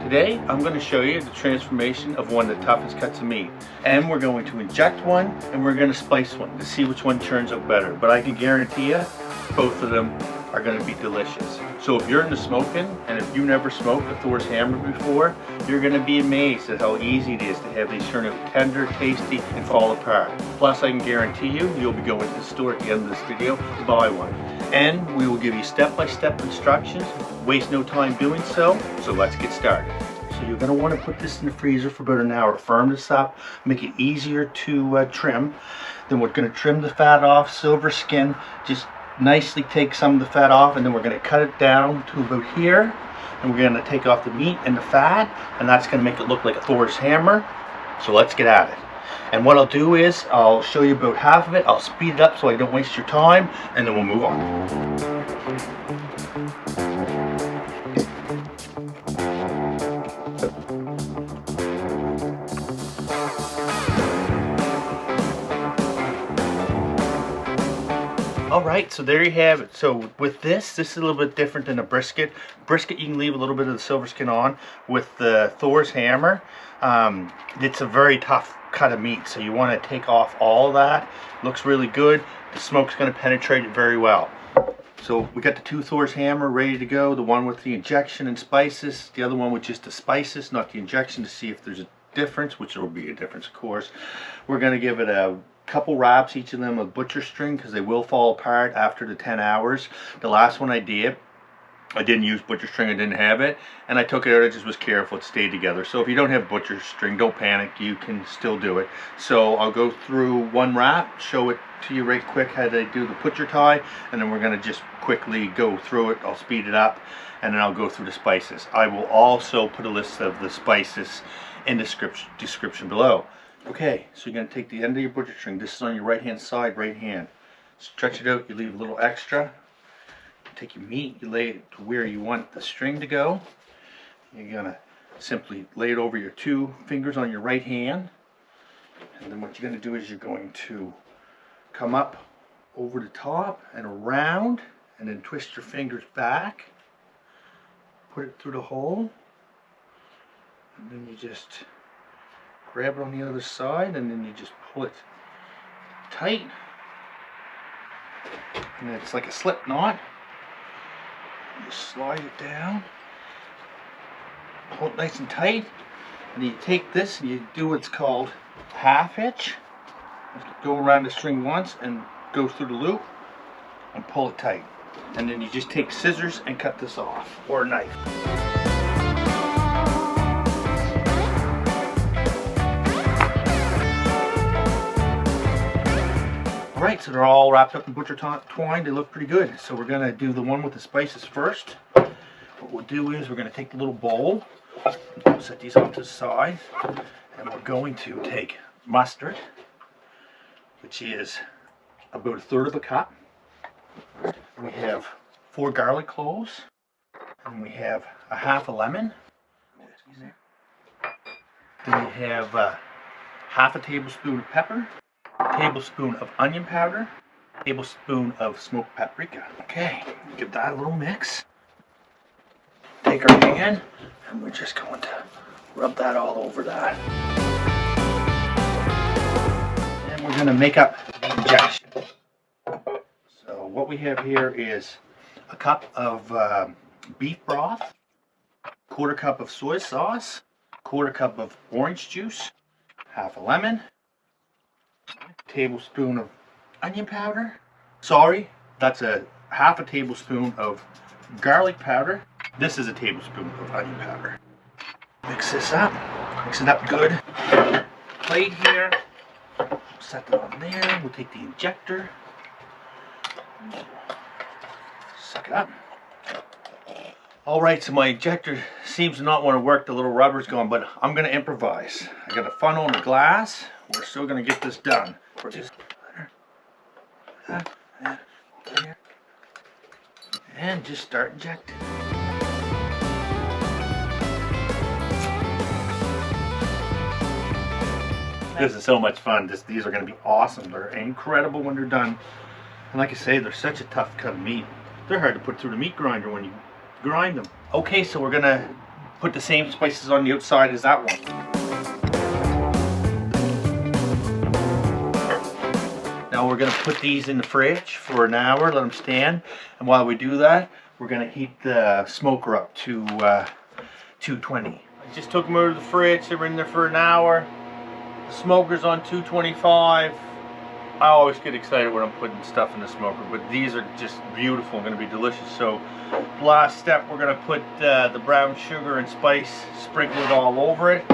Today I'm going to show you the transformation of one of the toughest cuts of meat, and we're going to inject one and we're going to spice one to see which one turns out better. But I can guarantee you both of them are going to be delicious. So if you're into smoking and if you never smoked a Thor's Hammer before, you're going to be amazed at how easy it is to have these turn out tender, tasty, and fall apart. Plus I can guarantee you'll be going to the store at the end of this video to buy one. And we will give you step-by-step instructions. Waste no time doing so let's get started. So you're going to want to put this in the freezer for about an hour. Firm this up, make it easier to trim. Then we're going to trim the fat off, silver skin, just nicely take some of the fat off, and then we're going to cut it down to about here. And we're going to take off the meat and the fat, and that's going to make it look like a Thor's Hammer. So let's get at it. And what I'll do is I'll show you about half of it. I'll speed it up so I don't waste your time, and then we'll move on. Alright, so there you have it. So with this is a little bit different than a brisket. Brisket you can leave a little bit of the silver skin on. With the Thor's Hammer, it's a very tough cut of meat, so you want to take off all that. Looks really good. The smoke's going to penetrate it very well. So we got the two Thor's Hammer ready to go. The one with the injection and spices, the other one with just the spices, not the injection, to see if there's a difference, which there will be a difference of course. We're going to give it a couple wraps, each of them, of butcher string, because they will fall apart after the 10 hours. The last one I didn't use butcher string, I didn't have it, and I took it out, I just was careful, it stayed together. So if you don't have butcher string, don't panic, you can still do it. So I'll go through one wrap, show it to you right quick how they do the butcher tie, and then we're going to just quickly go through it. I'll speed it up, and then I'll go through the spices. I will also put a list of the spices in the description below. Okay, so you're going to take the end of your butcher string. This is on your right hand side, right hand. Stretch it out, you leave a little extra. Take your meat, you lay it to where you want the string to go. You're going to simply lay it over your two fingers on your right hand. And then what you're going to do is you're going to come up over the top and around, and then twist your fingers back. Put it through the hole. And then you just grab it on the other side, and then you just pull it tight. And it's like a slip knot. You slide it down, hold it nice and tight, and then you take this and you do what's called half hitch. Go around the string once and go through the loop and pull it tight. And then you just take scissors and cut this off, or a knife. Alright, so they're all wrapped up in butcher twine. They look pretty good. So we're going to do the one with the spices first. What we'll do is we're going to take the little bowl, set these off to the side, and we're going to take mustard, which is about 1/3 of a cup. We have 4 garlic cloves, and we have a half a lemon. Then we have half a tablespoon of pepper, a tablespoon of onion powder, a tablespoon of smoked paprika. Okay, give that a little mix. Take our hand, and we're just going to rub that all over that. And we're going to make up the injection. So what we have here is a cup of beef broth, 1/4 cup of soy sauce, 1/4 cup of orange juice, half a lemon, tablespoon of onion powder. Sorry, that's a half a tablespoon of garlic powder. This is a tablespoon of onion powder. Mix this up. Mix it up good. Plate here. Set that on there. We'll take the injector. Suck it up. Alright, so my injector seems to not want to work. The little rubber's gone, but I'm going to improvise. I got a funnel and a glass. We're still going to get this done. We're just and just start injecting. This is so much fun. These are going to be awesome. They're incredible when they're done. And like I say, they're such a tough cut of meat. They're hard to put through the meat grinder when you grind them. Okay, so we're going to put the same spices on the outside as that one. Now we're going to put these in the fridge for an hour, let them stand, and while we do that, we're going to heat the smoker up to 220. I just took them out of the fridge, they were in there for an hour. The smoker's on 225. I always get excited when I'm putting stuff in the smoker, but these are just beautiful, going to be delicious. So last step, we're going to put the brown sugar and spice, sprinkle it all over it.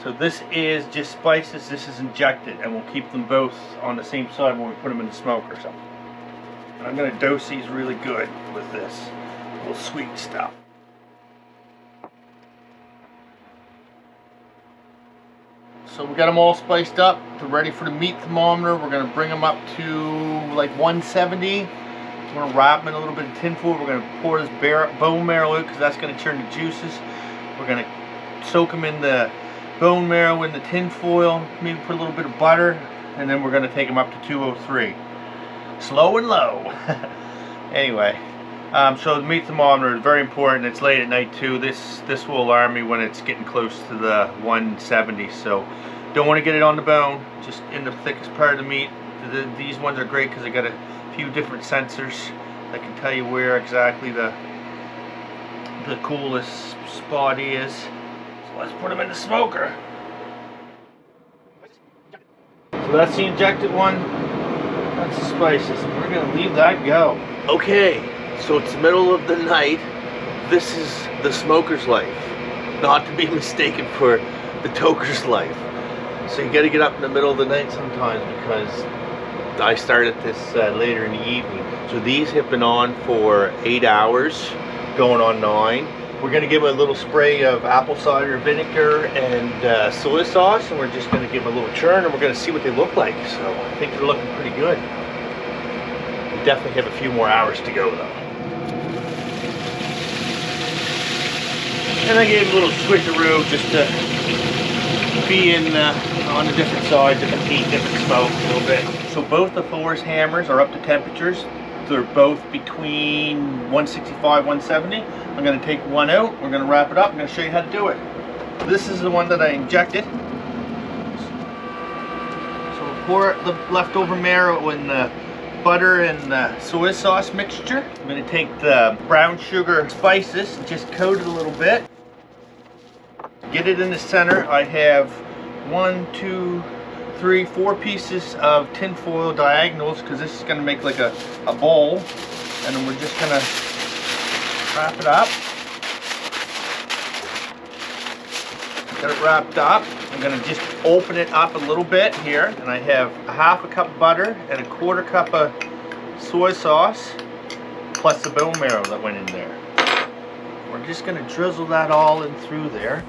So this is just spices, this is injected, and we'll keep them both on the same side when we put them in the smoker. So and I'm going to dose these really good with this little sweet stuff. So we got them all spiced up. They're ready for the meat thermometer. We're going to bring them up to like 170. We're going to wrap them in a little bit of tin foil. We're going to pour this bone marrow out because that's going to turn the juices. We're going to soak them in the bone marrow in the tin foil. Maybe put a little bit of butter. And then we're going to take them up to 203. Slow and low. Anyway, so the meat thermometer is very important. It's late at night too. This will alarm me when it's getting close to the 170. So don't want to get it on the bone, just in the thickest part of the meat. These ones are great because they got a few different sensors that can tell you where exactly the coolest spot is. So let's put them in the smoker. So that's the injected one. That's the spices. We're gonna leave that go. Okay, so it's the middle of the night. This is the smoker's life, not to be mistaken for the toker's life. So you got to get up in the middle of the night sometimes because I started this later in the evening. So these have been on for 8 hours, going on 9. We're going to give them a little spray of apple cider vinegar and soy sauce, and we're just going to give them a little churn, and we're going to see what they look like. So I think they're looking pretty good. We definitely have a few more hours to go though. And I gave them a little switcheroo just to be in on a different side, different heat, different smoke a little bit. So both the Thor's hammers are up to temperatures. They're both between 165, 170. I'm going to take one out, we're going to wrap it up, I'm going to show you how to do it. This is the one that I injected. So we'll pour the leftover marrow in the butter and the soy sauce mixture. I'm going to take the brown sugar spices and just coat it a little bit. Get it in the center. I have 1, 2, 3, 4 pieces of tin foil diagonals because this is going to make like a bowl, and then we're just going to wrap it up. Got it wrapped up. I'm going to just open it up a little bit here, and I have a half a cup of butter and a 1/4 cup of soy sauce plus the bone marrow that went in there. We're just going to drizzle that all in through there.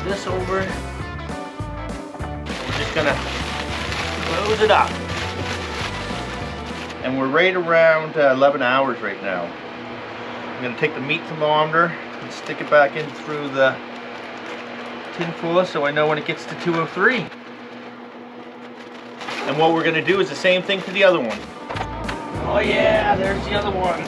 This over. We're just gonna close it up, and we're right around 11 hours right now. I'm gonna take the meat thermometer and stick it back in through the tin foil so I know when it gets to 203. And what we're gonna do is the same thing to the other one. Oh yeah, there's the other one.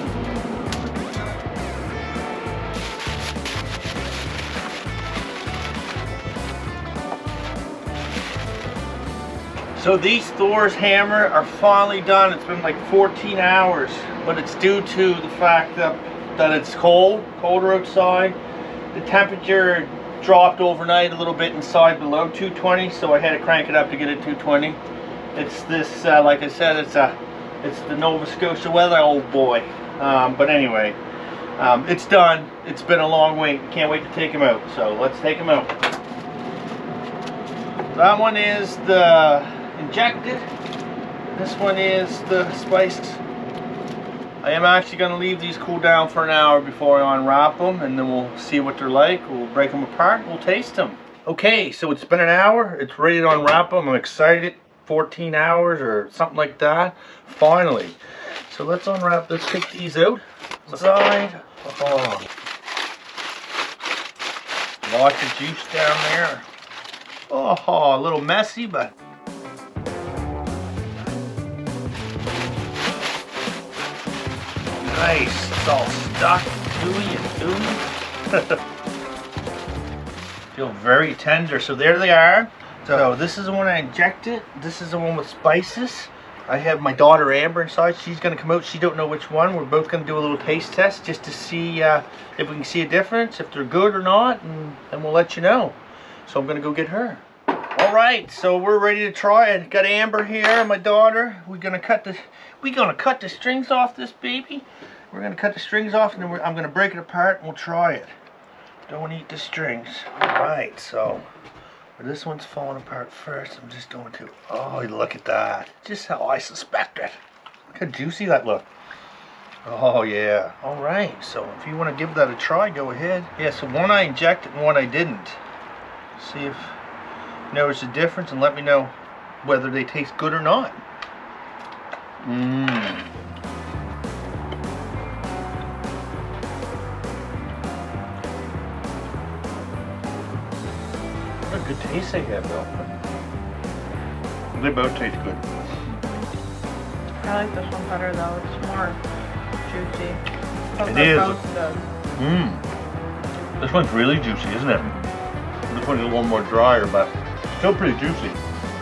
So these Thor's Hammer are finally done. It's been like 14 hours, but it's due to the fact that it's colder outside. The temperature dropped overnight a little bit inside below 220, so I had to crank it up to get it 220. It's this, like I said, it's the Nova Scotia weather, old boy. But anyway, it's done. It's been a long wait. Can't wait to take him out. So let's take him out. That one is the injected. This one is the spiced. I am actually going to leave these cool down for an hour before I unwrap them, and then we'll see what they're like. We'll break them apart, we'll taste them. Okay, so it's been an hour. It's ready to unwrap them. I'm excited. 14 hours or something like that. Finally. So let's unwrap. Let's take these out. Side. Oh. Lots of juice down there. Oh, a little messy, but Nice. It's all stuck, gooey and gooey. Feel very tender. So there they are. So this is the one I injected. This is the one with spices. I have my daughter Amber inside. She's going to come out. She don't know which one. We're both going to do a little taste test just to see if we can see a difference, if they're good or not, and then we'll let you know. So I'm going to go get her. All right, so we're ready to try it. Got Amber here, my daughter. We're going to cut the strings off this baby. We're going to cut the strings off, and then I'm going to break it apart and we'll try it. Don't eat the strings. All right, so this one's falling apart first. I'm just going to, oh, look at that. Just how I suspected. Look how juicy that looked. Oh, yeah. All right, so if you want to give that a try, go ahead. Yeah, so one I injected and one I didn't. See if you notice a difference and let me know whether they taste good or not. Mmm. What a good taste they have, though. They both taste good. I like this one better, though. It's more juicy. It is. This one's really juicy, isn't it? This one's a little more drier, but still pretty juicy.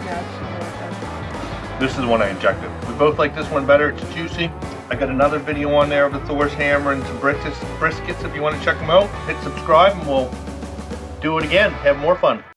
Yeah, it's really good. This is the one I injected. We both like this one better. It's juicy. I got another video on there of the Thor's Hammer and some briskets. If you want to check them out, hit subscribe and we'll do it again. Have more fun.